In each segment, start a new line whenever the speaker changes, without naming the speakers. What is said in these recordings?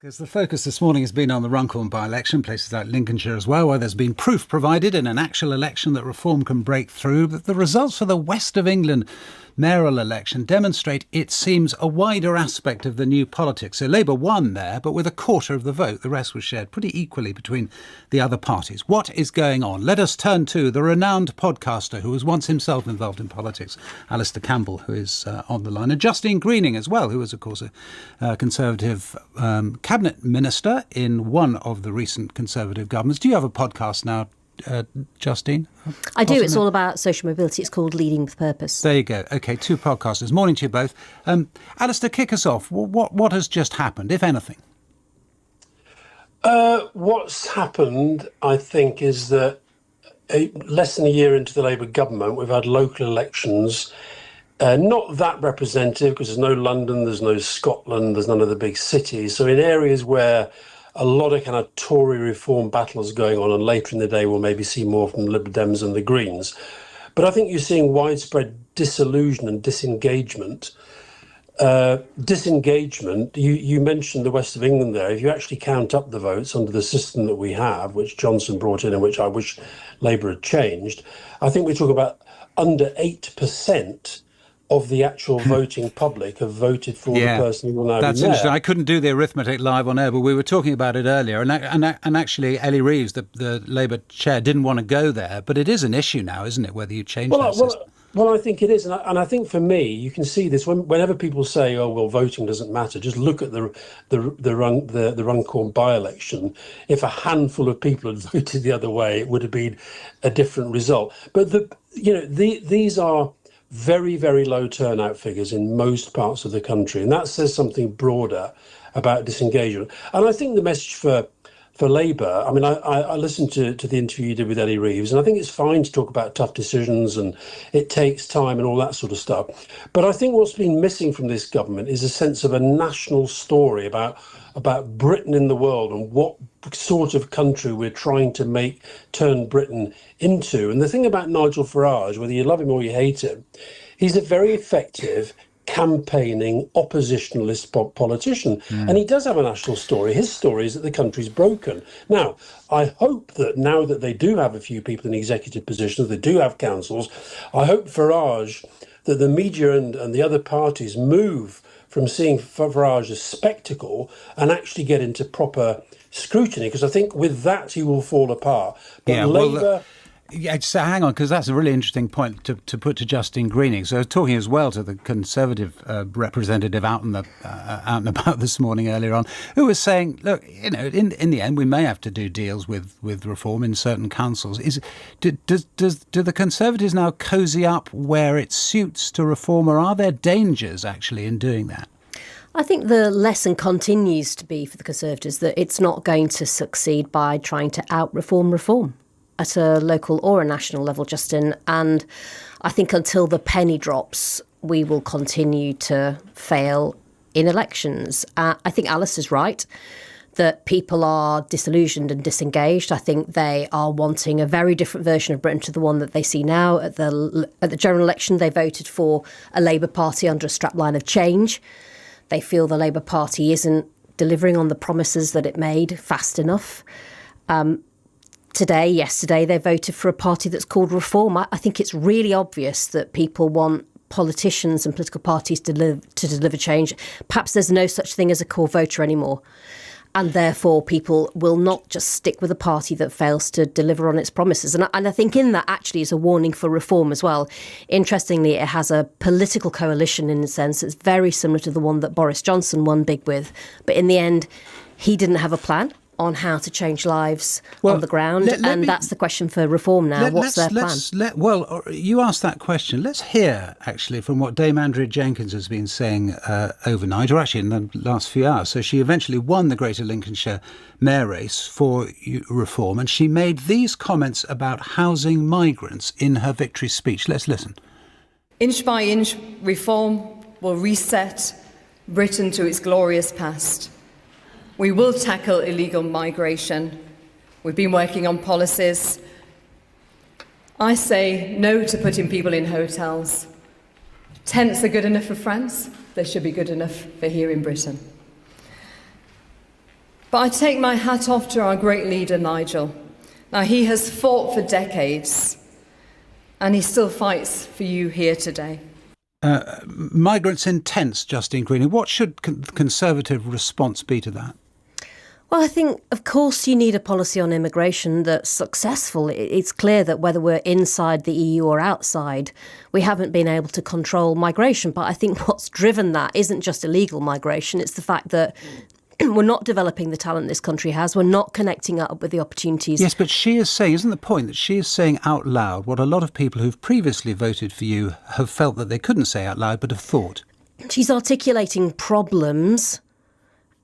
Because the focus this morning has been on the Runcorn by-election, places like Lincolnshire as well, where there's been proof provided in an actual election that reform can break through. But the results for the West of England mayoral election demonstrate, it seems, a wider aspect of the new politics. So Labour won there, but with a quarter of the vote. The rest was shared pretty equally between the other parties. What is going on? Let us turn to the renowned podcaster who was once himself involved in politics, Alistair Campbell, who is on the line, and Justine Greening as well, who was, of course, a Conservative cabinet minister in one of the recent Conservative governments. Do you have a podcast now, Justine?
I do. It's all about social mobility. It's called Leading with Purpose.
There you go. OK, two podcasters. Morning to you both. Alistair, kick us off. What has just happened, if anything?
What's happened, I think, is that less than a year into the Labour government, we've had local elections. Not that representative, because there's no London, there's no Scotland, there's none of the big cities. So in areas where a lot of kind of Tory reform battles going on, and later in the day we'll maybe see more from the Liberal Dems and the Greens. But I think you're seeing widespread disillusion and disengagement. You mentioned the West of England there. If you actually count up the votes under the system that we have, which Johnson brought in and which I wish Labour had changed, I think we're talking about under 8% of the actual voting public have voted for the person who will now be
That's
mayor.
interesting. I couldn't do the arithmetic live on air, but we were talking about it earlier. And actually, Ellie Reeves, the Labour chair, didn't want to go there. But it is an issue now, isn't it, whether you change that system?
Well, I think it is. And I think for me, you can see this whenever people say, oh, well, voting doesn't matter. Just look at the Runcorn by-election. If a handful of people had voted the other way, it would have been a different result. But these are very, very low turnout figures in most parts of the country. And that says something broader about disengagement. And I think the message for Labour, I mean, I listened to the interview you did with Ellie Reeves, and I think it's fine to talk about tough decisions and it takes time and all that sort of stuff. But I think what's been missing from this government is a sense of a national story about Britain in the world and what sort of country we're trying to turn Britain into. And the thing about Nigel Farage, whether you love him or you hate him, he's a very effective campaigning oppositionalist politician. And he does have a national story. His story is that the country's broken. Now, I hope that now that they do have a few people in executive positions, they do have councils, I hope Farage, that the media and the other parties move from seeing Farage as spectacle and actually get into proper scrutiny, because I think with that he will fall apart. But Labour...
So hang on, because that's a really interesting point to put to Justine Greening. So I was talking as well to the Conservative representative out and about this morning earlier on, who was saying, look, in the end, we may have to do deals with reform in certain councils. Do the Conservatives now cosy up where it suits to reform, or are there dangers actually in doing that?
I think the lesson continues to be for the Conservatives that it's not going to succeed by trying to out-reform at a local or a national level, Justin. And I think until the penny drops, we will continue to fail in elections. I think Alice is right that people are disillusioned and disengaged. I think they are wanting a very different version of Britain to the one that they see now. At the general election, they voted for a Labour Party under a strapline of change. They feel the Labour Party delivering on the promises that it made fast enough. Yesterday, they voted for a party that's called Reform. I think it's really obvious that people want politicians and political parties to deliver change. Perhaps there's no such thing as a core voter anymore. And therefore, people will not just stick with a party that fails to deliver on its promises. And I think in that actually is a warning for reform as well. Interestingly, it has a political coalition in a sense. It's very similar to the one that Boris Johnson won big with. But in the end, he didn't have a plan on how to change lives on the ground. That's the question for reform now. What's their plan?
You asked that question. Let's hear, actually, from what Dame Andrea Jenkins has been saying overnight, or actually in the last few hours. So she eventually won the Greater Lincolnshire mayor race for reform, and she made these comments about housing migrants in her victory speech. Let's listen.
Inch by inch, reform will reset Britain to its glorious past. We will tackle illegal migration. We've been working on policies. I say no to putting people in hotels. Tents are good enough for France. They should be good enough for here in Britain. But I take my hat off to our great leader, Nigel. Now, he has fought for decades, and he still fights for you here today.
Migrants in tents, Justine Greening. What should the Conservative response be to that?
Well, I think, of course, you need a policy on immigration that's successful. It's clear that whether we're inside the EU or outside, we haven't been able to control migration. But I think what's driven that isn't just illegal migration. It's the fact that we're not developing the talent this country has. We're not connecting up with the opportunities.
Yes, but she is saying, isn't the point that she is saying out loud what a lot of people who've previously voted for you have felt that they couldn't say out loud but have thought?
She's articulating problems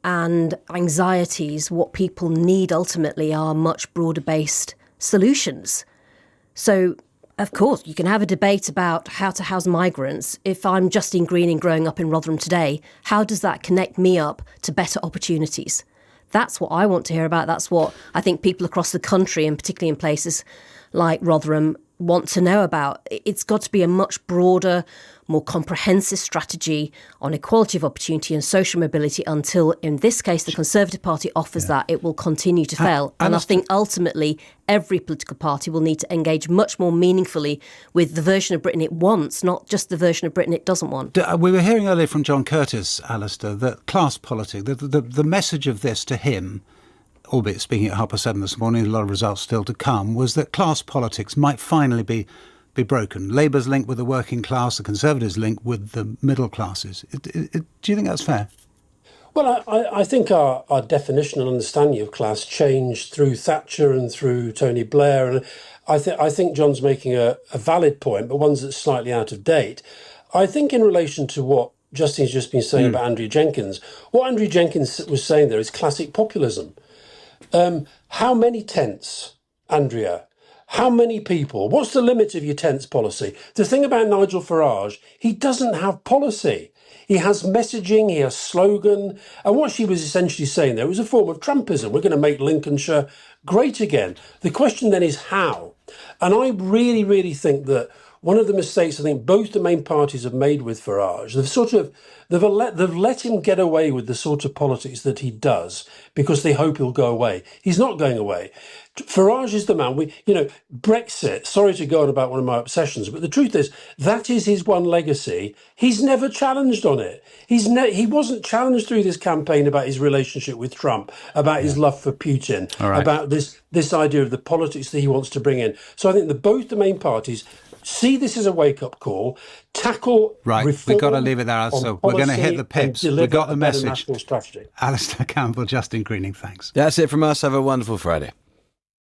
and anxieties. What people need ultimately are much broader based solutions. So, of course, you can have a debate about how to house migrants. If I'm Justine Greening growing up in Rotherham today, how does that connect me up to better opportunities? That's what I want to hear about. That's what I think people across the country, and particularly in places like Rotherham, want to know about. It's got to be a much broader, more comprehensive strategy on equality of opportunity and social mobility until, in this case, the Conservative Party offers that, it will continue to fail. And I think ultimately every political party will need to engage much more meaningfully with the version of Britain it wants, not just the version of Britain it doesn't want.
We were hearing earlier from John Curtis, Alistair, that class politics, the message of this to him, albeit speaking at 7:30 this morning, a lot of results still to come, was that class politics might finally be broken. Labour's linked with the working class, the Conservatives linked with the middle classes. Do you think that's fair?
Well, I think our definition and understanding of class changed through Thatcher and through Tony Blair. And I think John's making a valid point, but one that's slightly out of date. I think in relation to what Justine's just been saying about Andrew Jenkins, what Andrew Jenkins was saying there is classic populism. How many tents, Andrea? How many people? What's the limit of your tents policy? The thing about Nigel Farage, he doesn't have policy. He has messaging, he has slogan. And what she was essentially saying there was a form of Trumpism. We're going to make Lincolnshire great again. The question then is how? And I really, really think that one of the mistakes I think both the main parties have made with Farage, they've let him get away with the sort of politics that he does because they hope he'll go away. He's not going away. Farage is the man. Brexit, sorry to go on about one of my obsessions, but the truth is that is his one legacy. He's never challenged on it. He wasn't challenged through this campaign about his relationship with Trump, about his love for Putin, about this idea of the politics that he wants to bring in. So I think that both the main parties see this as a wake-up call, tackle reform.
We've got to leave it there. So we're going to hit the pips. We've got the message.
National strategy.
Alistair Campbell, Justine Greening, thanks.
That's it from us. Have a wonderful Friday.